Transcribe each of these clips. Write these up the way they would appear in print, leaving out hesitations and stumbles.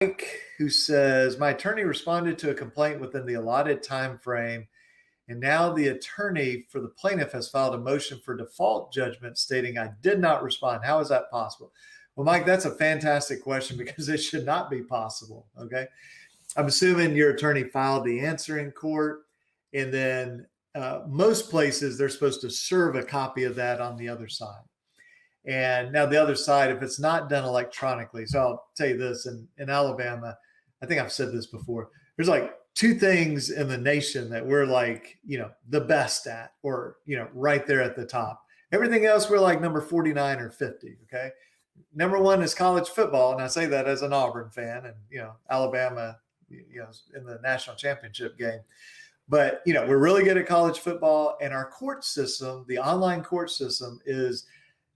Mike, who says, my attorney responded to a complaint within the allotted time frame, and now the attorney for the plaintiff has filed a motion for default judgment stating I did not respond. How is that possible? Well, Mike, that's a fantastic question because it should not be possible. Okay. I'm assuming your attorney filed the answer in court, and then most places they're supposed to serve a copy of that on the other side. And now the other side, if it's not done electronically, so I'll tell you this, in Alabama, I think I've said this before, there's like two things in the nation that we're like, the best at, or, right there at the top. Everything else, we're like number 49 or 50. Okay. Number one is college football. And I say that as an Auburn fan, and, Alabama, in the national championship game. But, we're really good at college football, and our court system, the online court system, is,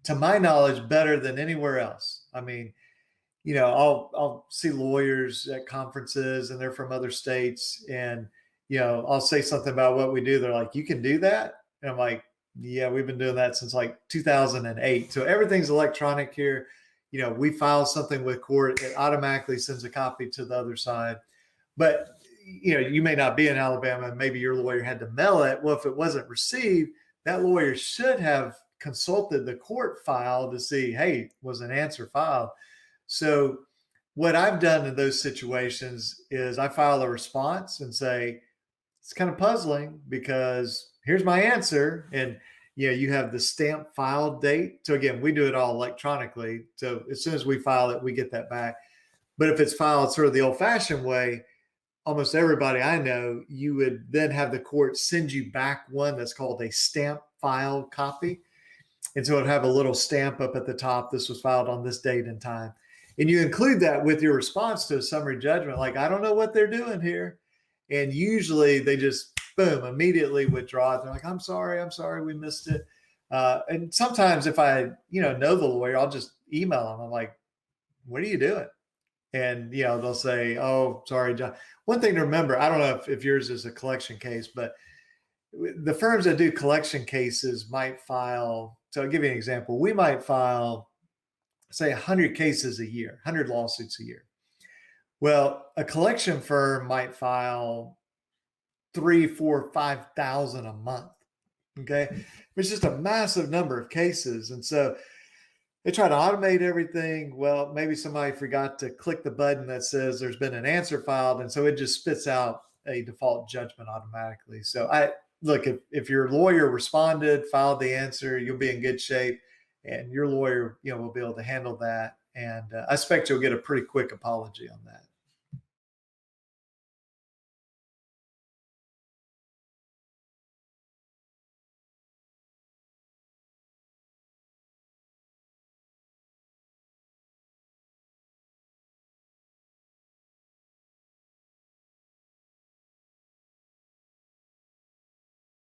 to my knowledge, better than anywhere else. I mean, I'll see lawyers at conferences and they're from other states, and, I'll say something about what we do. They're like, you can do that? And I'm like, yeah, we've been doing that since like 2008. So everything's electronic here. We file something with court, it automatically sends a copy to the other side. But, you may not be in Alabama, maybe your lawyer had to mail it. Well, if it wasn't received, that lawyer should have consulted the court file to see, hey, was an answer filed? So what I've done in those situations is I file a response and say, it's kind of puzzling because here's my answer. And, you have the stamp file date. So again, we do it all electronically. So as soon as we file it, we get that back. But if it's filed sort of the old fashioned way, almost everybody I know, you would then have the court send you back one that's called a stamp file copy. And so it'd have a little stamp up at the top. This was filed on this date and time. And you include that with your response to a summary judgment. Like, I don't know what they're doing here. And usually they just, boom, immediately withdraw it. They're like, I'm sorry, we missed it. And sometimes if I, know the lawyer, I'll just email them. I'm like, what are you doing? And, they'll say, oh, sorry, John. One thing to remember, I don't know if yours is a collection case, but the firms that do collection cases might file. So I'll give you an example. We might file, say, 100 cases a year, 100 lawsuits a year. Well, a collection firm might file 3,000, 4,000, 5,000 a month. Okay. It's just a massive number of cases. And so they try to automate everything. Well, maybe somebody forgot to click the button that says there's been an answer filed. And so it just spits out a default judgment automatically. So look, if your lawyer responded, filed the answer, you'll be in good shape, and your lawyer, will be able to handle that. And I expect you'll get a pretty quick apology on that.